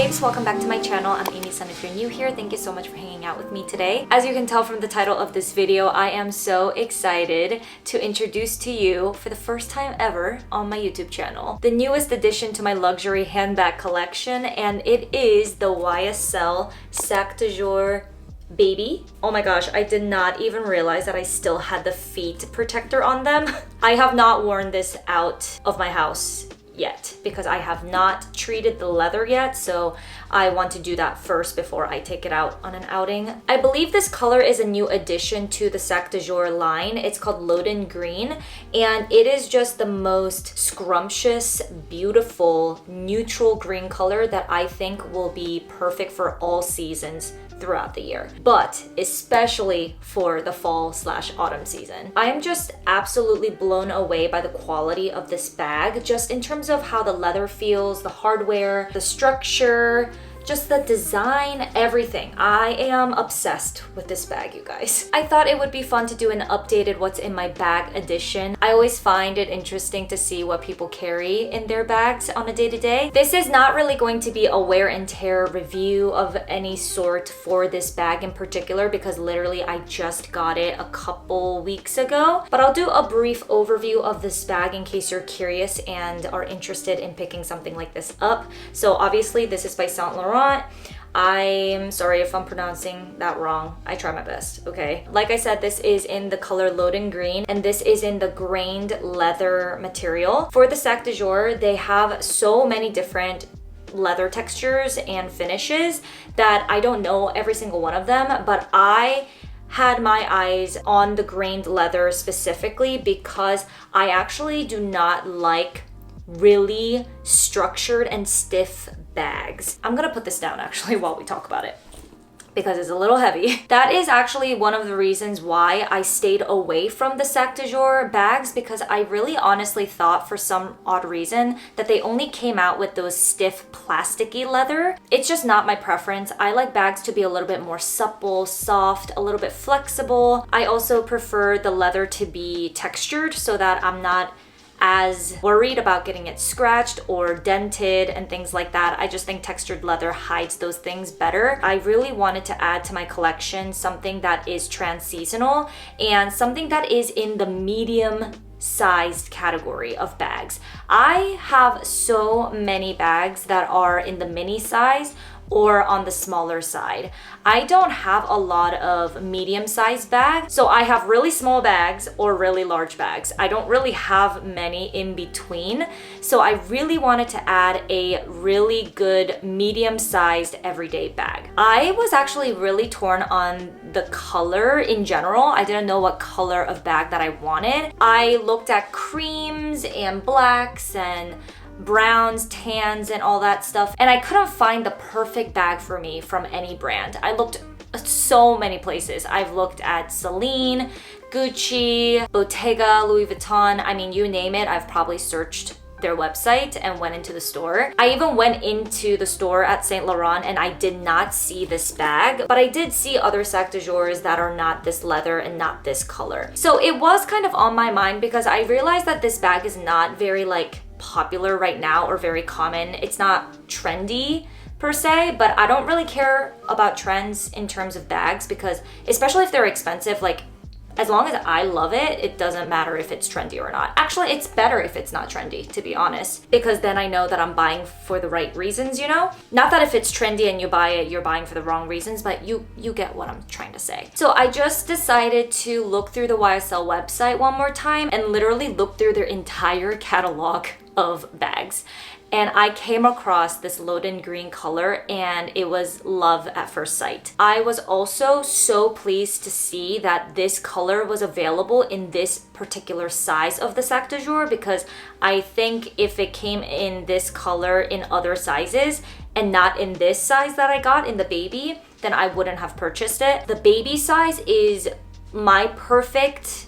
guys, welcome back to my channel. I'm Amy Sun. If you're new here, thank you so much for hanging out with me today. As you can tell from the title of this video, I am so excited to introduce to you, for the first time ever on my YouTube channel, the newest addition to my luxury handbag collection, and it is the YSL SAC de Jour baby. Oh my gosh, I did not even realize that I still had the feet protector on them. I have not worn this out of my house yet because I have not treated the leather yet, so I want to do that first before I take it out on an outing. I believe this color is a new addition to the SAC de Jour line. It's called Loden Green, and it is just the most scrumptious, beautiful, neutral green color that I think will be perfect for all seasons throughout the year, but especially for the fall/autumn season. I am just absolutely blown away by the quality of this bag, just in terms of how the leather feels, the hardware, the structure, just the design, everything. I am obsessed with this bag, you guys. I thought it would be fun to do an updated what's in my bag edition. I always find it interesting to see what people carry in their bags on a day-to-day. This is not really going to be a wear and tear review of any sort for this bag in particular, because literally I just got it a couple weeks ago. But I'll do a brief overview of this bag in case you're curious and are interested in picking something like this up. So obviously this is by Saint Laurent. I'm sorry if I'm pronouncing that wrong. I try my best, okay? Like I said, this is in the color Loden Green, and this is in the grained leather material. For the SAC de Jour, they have so many different leather textures and finishes that I don't know every single one of them, but I had my eyes on the grained leather specifically because I actually do not like really structured and stiff bags. I'm gonna put this down actually while we talk about it because it's a little heavy. That is actually one of the reasons why I stayed away from the SAC de Jour bags, because I really honestly thought for some odd reason that they only came out with those stiff plasticky leather. It's just not my preference. I like bags to be a little bit more supple, soft, a little bit flexible. I also prefer the leather to be textured so that I'm not as worried about getting it scratched or dented and things like that. I just think textured leather hides those things better. I really wanted to add to my collection something that is trans-seasonal and something that is in the medium sized category of bags. I have so many bags that are in the mini size or on the smaller side. I don't have a lot of medium-sized bags, so I have really small bags or really large bags. I don't really have many in between, so I really wanted to add a really good medium-sized everyday bag. I was actually really torn on the color in general. I didn't know what color of bag that I wanted. I looked at creams and blacks and browns, tans, and all that stuff, and I couldn't find the perfect bag for me from any brand. I looked so many places. I've looked at Celine, Gucci, Bottega, Louis Vuitton. I mean, you name it, I've probably searched their website and went into the store. I even went into the store at Saint Laurent and I did not see this bag, but I did see other SAC de Jours that are not this leather and not this color. So it was kind of on my mind because I realized that this bag is not very popular right now or very common. It's not trendy per se, but I don't really care about trends in terms of bags because especially if they're expensive, as long as I love it, it doesn't matter if it's trendy or not. Actually, it's better if it's not trendy, to be honest, because then I know that I'm buying for the right reasons, you know? Not that if it's trendy and you buy it, you're buying for the wrong reasons, but you get what I'm trying to say. So I just decided to look through the YSL website one more time and literally look through their entire catalog of bags. And I came across this Loden Green color and it was love at first sight. I was also so pleased to see that this color was available in this particular size of the SAC de Jour, because I think if it came in this color in other sizes and not in this size that I got in the baby, then I wouldn't have purchased it. The baby size is my perfect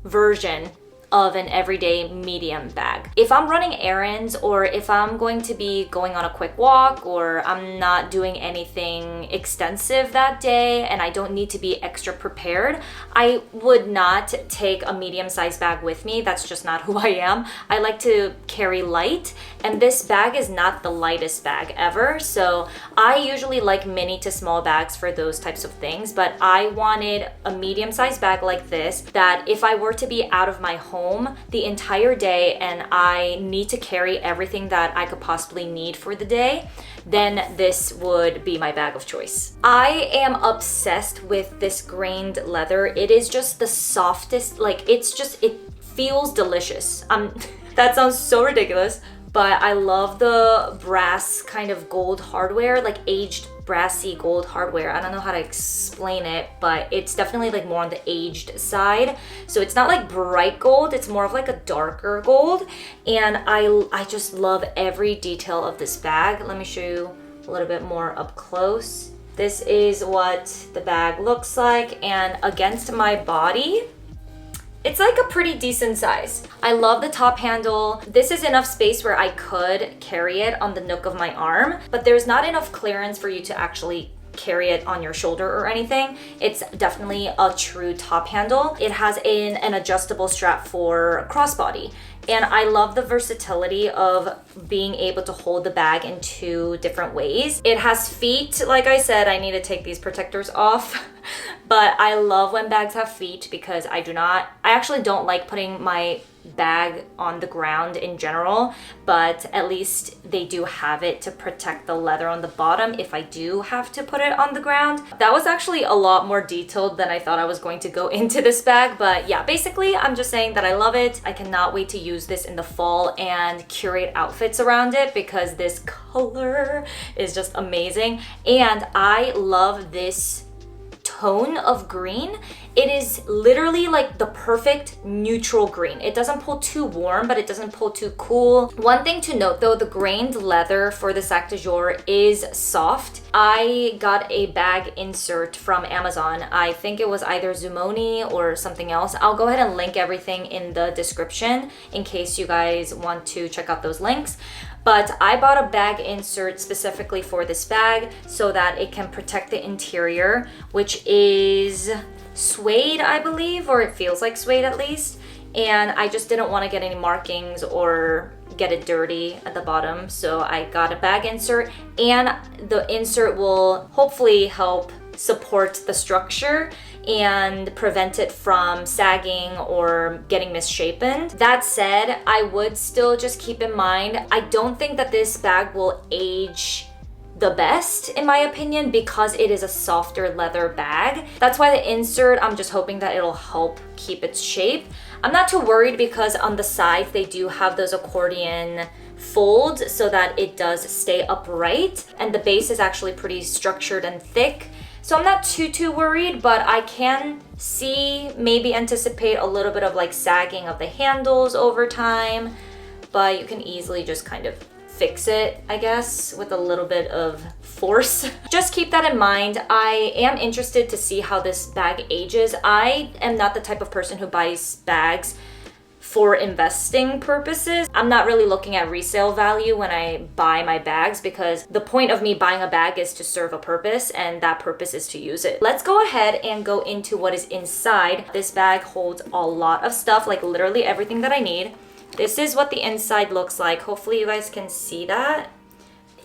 version of an everyday medium bag. If I'm running errands, or if I'm going to be going on a quick walk, or I'm not doing anything extensive that day and I don't need to be extra prepared, I would not take a medium-sized bag with me. That's just not who I am. I like to carry light, and this bag is not the lightest bag ever. So I usually like mini to small bags for those types of things, but I wanted a medium-sized bag like this, that if I were to be out of my home the entire day and I need to carry everything that I could possibly need for the day, then this would be my bag of choice. I am obsessed with this grained leather. It is just the softest, like it feels delicious. That sounds so ridiculous, but I love the brass kind of gold hardware, like aged brassy gold hardware. I don't know how to explain it, but it's definitely like more on the aged side. So it's not like bright gold, it's more of like a darker gold. And I just love every detail of this bag. Let me show you a little bit more up close. This is what the bag looks like, and against my body, it's like a pretty decent size. I love the top handle. This is enough space where I could carry it on the nook of my arm, but there's not enough clearance for you to actually carry it on your shoulder or anything. It's definitely a true top handle. It has an adjustable strap for crossbody. And I love the versatility of being able to hold the bag in two different ways. It has feet. Like I said, I need to take these protectors off. But I love when bags have feet, because I actually don't like putting my bag on the ground in general, but at least they do have it to protect the leather on the bottom if I do have to put it on the ground. That was actually a lot more detailed than I thought I was going to go into this bag, but yeah, basically I'm just saying that I love it. I cannot wait to use this in the fall and curate outfits around it, because this color is just amazing. And I love this tone of green. It is literally like the perfect neutral green. It doesn't pull too warm, but it doesn't pull too cool. One thing to note though, the grained leather for the Sac de Jour is soft. I got a bag insert from Amazon. I think it was either Zumoni or something else. I'll go ahead and link everything in the description in case you guys want to check out those links. But I bought a bag insert specifically for this bag so that it can protect the interior, which is suede, I believe, or it feels like suede at least. And I just didn't want to get any markings or get it dirty at the bottom. So I got a bag insert, and the insert will hopefully help support the structure and prevent it from sagging or getting misshapen. That said, I would still just keep in mind, I don't think that this bag will age the best in my opinion, because it is a softer leather bag. That's why the insert, I'm just hoping that it'll help keep its shape. I'm not too worried, because on the sides they do have those accordion folds so that it does stay upright, and the base is actually pretty structured and thick. So I'm not too worried, but I can maybe anticipate a little bit of like sagging of the handles over time, but you can easily just kind of fix it, I guess, with a little bit of force. Just keep that in mind. I am interested to see how this bag ages. I am not the type of person who buys bags for investing purposes. I'm not really looking at resale value when I buy my bags, because the point of me buying a bag is to serve a purpose, and that purpose is to use it. Let's go ahead and go into what is inside. This bag holds a lot of stuff, like literally everything that I need. This is what the inside looks like. Hopefully you guys can see that.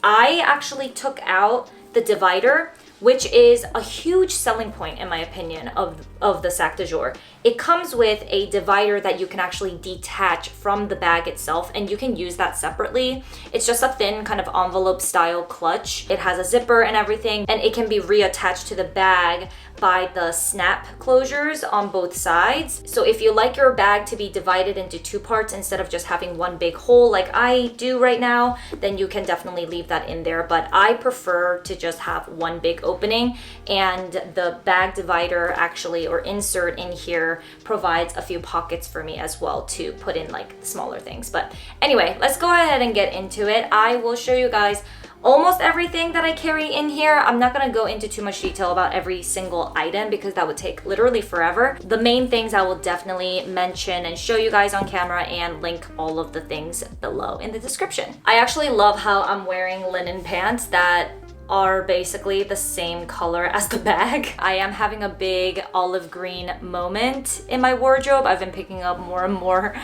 I actually took out the divider, which is a huge selling point in my opinion of the Sac de Jour. It comes with a divider that you can actually detach from the bag itself, and you can use that separately. It's just a thin kind of envelope style clutch. It has a zipper and everything, and it can be reattached to the bag by the snap closures on both sides. So if you like your bag to be divided into two parts instead of just having one big hole like I do right now, then you can definitely leave that in there. But I prefer to just have one big opening, and the bag divider actually, or insert in here, provides a few pockets for me as well to put in like smaller things. But anyway, let's go ahead and get into it. I will show you guys almost everything that I carry in here. I'm not gonna go into too much detail about every single item because that would take literally forever. The main things I will definitely mention and show you guys on camera and link all of the things below in the description. I actually love how I'm wearing linen pants that are basically the same color as the bag. I am having a big olive green moment in my wardrobe. I've been picking up more and more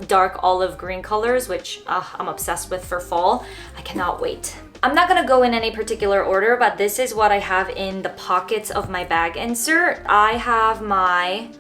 dark olive green colors, which I'm obsessed with for fall. I cannot wait. I'm not gonna go in any particular order, but this is what I have in the pockets of my bag insert. I have my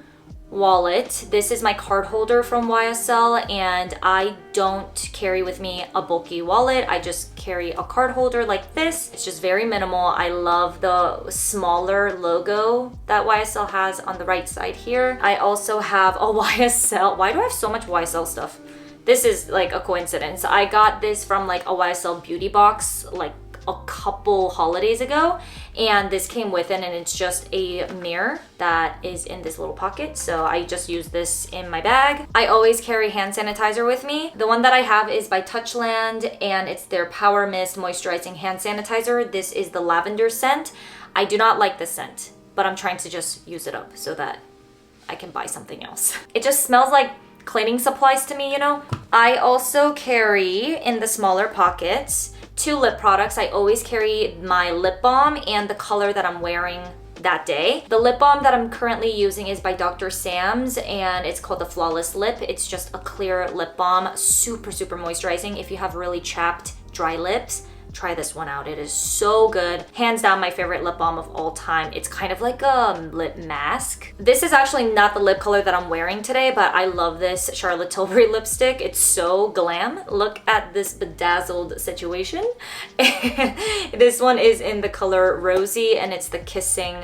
wallet. This is my card holder from YSL, and I don't carry with me a bulky wallet. I just carry a card holder like this. It's just very minimal. I love the smaller logo that YSL has on the right side here. I also have a YSL. Why do I have so much YSL stuff? This is like a coincidence. I got this from like a YSL beauty box like a couple holidays ago, and this came with it, and it's just a mirror that is in this little pocket, so I just use this in my bag. I always carry hand sanitizer with me. The one that I have is by Touchland, and it's their Power Mist Moisturizing Hand Sanitizer. This is the lavender scent. I do not like the scent, but I'm trying to just use it up so that I can buy something else. It just smells like cleaning supplies to me, you know? I also carry in the smaller pockets 2 lip products. I always carry my lip balm and the color that I'm wearing that day. The lip balm that I'm currently using is by Dr. Sam's, and it's called the Flawless Lip. It's just a clear lip balm, super moisturizing. If you have really chapped, dry lips, try this one out. It is so good. Hands down my favorite lip balm of all time. It's kind of like a lip mask. This is actually not the lip color that I'm wearing today, but I love this Charlotte Tilbury lipstick. It's so glam. Look at this bedazzled situation. This one is in the color Rosy, and it's the Kissing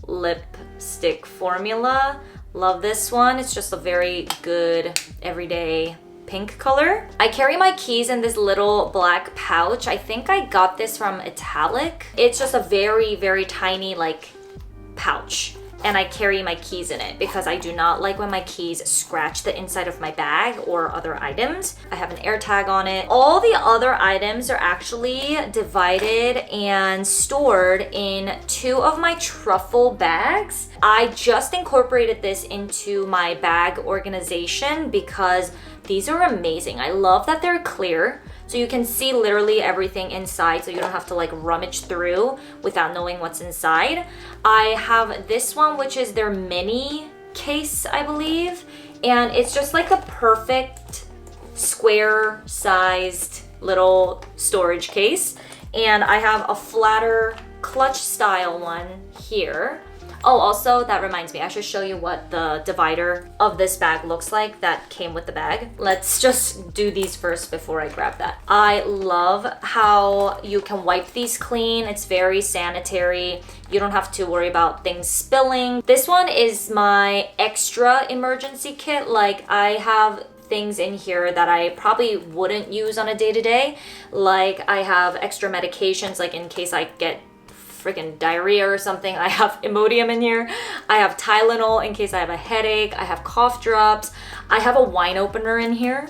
lipstick formula. Love this one. It's just a very good everyday pink color. I carry my keys in this little black pouch. I think I got this from Italic. It's just a very tiny like pouch, and I carry my keys in it because I do not like when my keys scratch the inside of my bag or other items. I have an air tag on it. All the other items are actually divided and stored in 2 of my truffle bags. I just incorporated this into my bag organization because these are amazing. I love that they're clear, so you can see literally everything inside, so you don't have to like rummage through without knowing what's inside. I have this one, which is their mini case, I believe, and it's just like a perfect square sized little storage case. And I have a flatter clutch style one here. Oh, also, that reminds me, I should show you what the divider of this bag looks like that came with the bag. Let's just do these first before I grab that. I love how you can wipe these clean. It's very sanitary. You don't have to worry about things spilling. This one is my extra emergency kit. Like, I have things in here that I probably wouldn't use on a day-to-day. Like, I have extra medications, like in case I get freaking diarrhea or something. I have Imodium in here. I have Tylenol in case I have a headache. I have cough drops. I have a wine opener in here.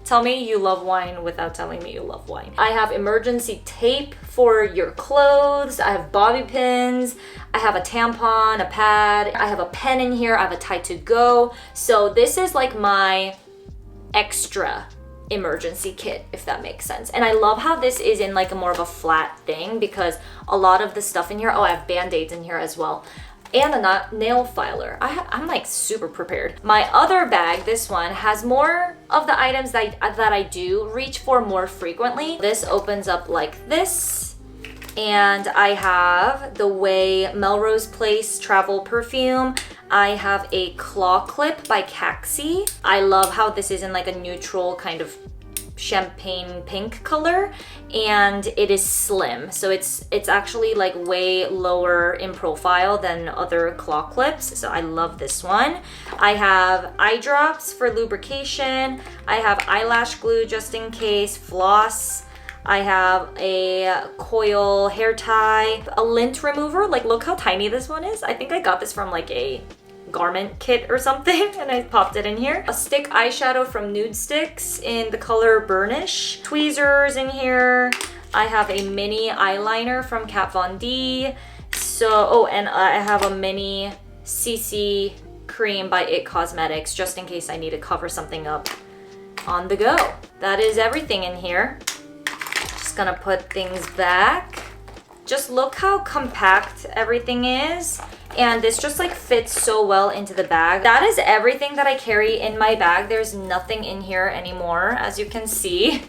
Tell me you love wine without telling me you love wine. I have emergency tape for your clothes. I have bobby pins. I have a tampon, a pad. I have a pen in here. I have a Tide to Go. So this is like my extra emergency kit, if that makes sense. And I love how this is in like a more of a flat thing because a lot of the stuff in here, oh, I have band-aids in here as well, and a nail filer. I'm like super prepared. My other bag, this one, has more of the items that I do reach for more frequently. This opens up like this, and I have the Way Melrose Place travel perfume. I have a claw clip by Caxi. I love how this is in like a neutral kind of champagne pink color, and it is slim, so it's actually like way lower in profile than other claw clips, so I love this one. I have eye drops for lubrication. I have eyelash glue just in case, floss. I have a coil hair tie, a lint remover. Like, look how tiny this one is. I think I got this from like a garment kit or something, and I popped it in here. A stick eyeshadow from Nude Sticks in the color Burnish. Tweezers in here. I have a mini eyeliner from Kat Von D. So, oh, and I have a mini CC cream by IT Cosmetics just in case I need to cover something up on the go. That is everything in here. Just gonna put things back. Just look how compact everything is. And this just like fits so well into the bag. That is everything that I carry in my bag. There's nothing in here anymore, as you can see.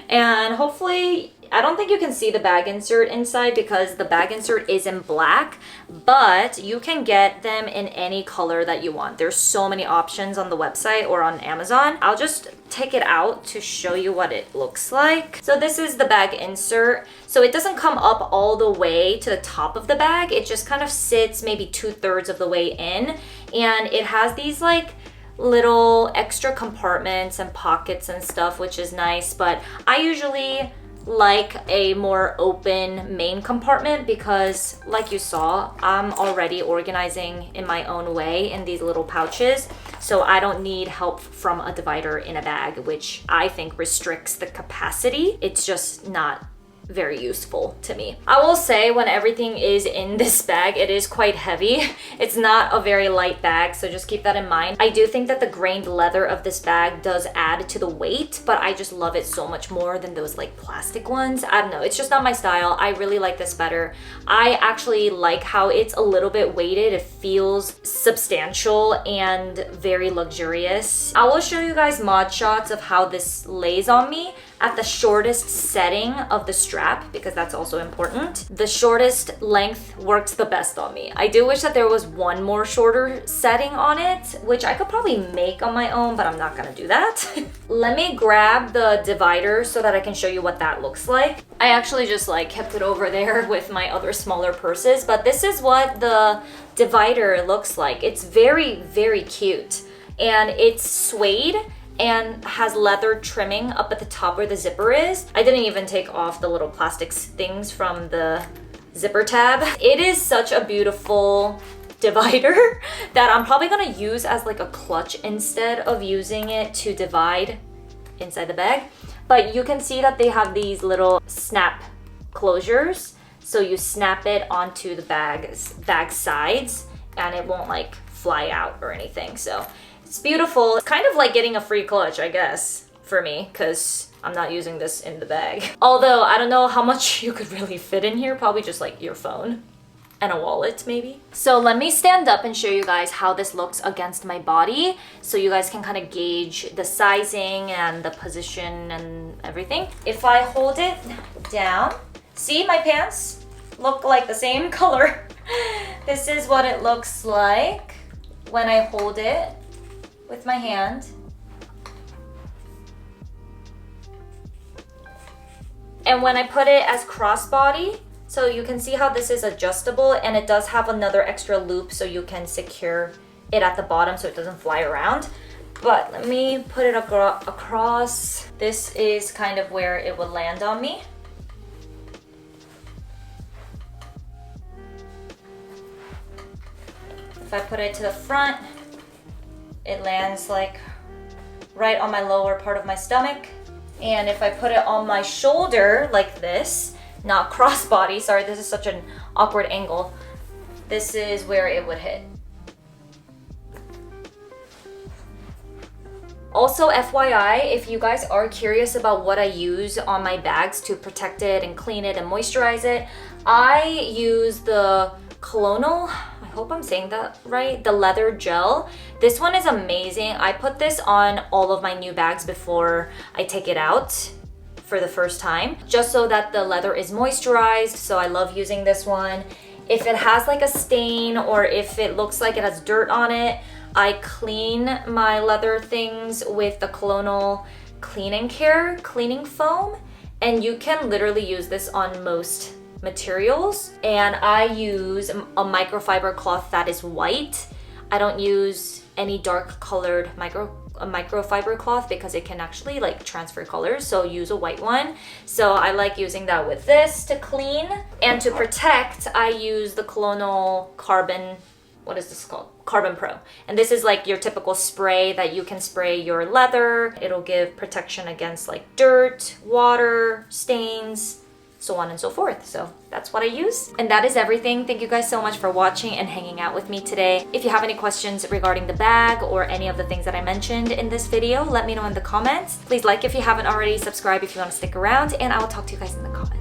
And hopefully, I don't think you can see the bag insert inside because the bag insert is in black, but you can get them in any color that you want. There's so many options on the website or on Amazon. I'll just take it out to show you what it looks like. So this is the bag insert. So it doesn't come up all the way to the top of the bag. It just kind of sits maybe 2/3 of the way in. And it has these like little extra compartments and pockets and stuff, which is nice. But I usually like a more open main compartment because, like you saw, I'm already organizing in my own way in these little pouches, so I don't need help from a divider in a bag, which I think restricts the capacity. It's just not very useful to me. I will say when everything is in this bag, it is quite heavy. It's not a very light bag, so just keep that in mind. I do think that the grained leather of this bag does add to the weight, but I just love it so much more than those like plastic ones. I don't know, it's just not my style. I really like this better. I actually like how it's a little bit weighted. It feels substantial and very luxurious. I will show you guys mod shots of how this lays on me at the shortest setting of the strap, because that's also important. The shortest length works the best on me. I do wish that there was one more shorter setting on it, which I could probably make on my own, but I'm not gonna do that. Let me grab the divider so that I can show you what that looks like. I actually just like kept it over there with my other smaller purses, but this is what the divider looks like. It's very, very cute. And it's suede and has leather trimming up at the top where the zipper is. I didn't even take off the little plastic things from the zipper tab. It is such a beautiful divider that I'm probably gonna use as like a clutch instead of using it to divide inside the bag. But you can see that they have these little snap closures. So you snap it onto the bag sides and it won't like fly out or anything. So it's beautiful. It's kind of like getting a free clutch, I guess, for me, because I'm not using this in the bag. Although, I don't know how much you could really fit in here. Probably just like your phone and a wallet, maybe. So let me stand up and show you guys how this looks against my body so you guys can kind of gauge the sizing and the position and everything. If I hold it down, see my pants look like the same color. This is what it looks like when I hold it with my hand. And when I put it as crossbody, so you can see how this is adjustable and it does have another extra loop so you can secure it at the bottom so it doesn't fly around. But let me put it across. This is kind of where it would land on me. If I put it to the front, it lands like right on my lower part of my stomach. And if I put it on my shoulder like this, not crossbody, sorry, this is such an awkward angle. This is where it would hit. Also, FYI, if you guys are curious about what I use on my bags to protect it and clean it and moisturize it, I use the Colonial, I hope I'm saying that right, the leather gel. This one is amazing. I put this on all of my new bags before I take it out for the first time, just so that the leather is moisturized. So I love using this one. If it has like a stain or if it looks like it has dirt on it, I clean my leather things with the Colonial Clean and Care cleaning foam, and you can literally use this on most materials. And I use a microfiber cloth that is white. I don't use any dark colored microfiber cloth because it can actually like transfer colors, so use a white one. So I like using that with this to clean. And to protect, I use the Colonial Carbon what is this called? Carbon Pro. And this is like your typical spray that you can spray your leather. It'll give protection against like dirt, water, stains, so on and so forth. So that's what I use. And that is everything. Thank you guys so much for watching and hanging out with me today. If you have any questions regarding the bag or any of the things that I mentioned in this video, let me know in the comments. Please like if you haven't already, subscribe if you want to stick around, and I will talk to you guys in the comments.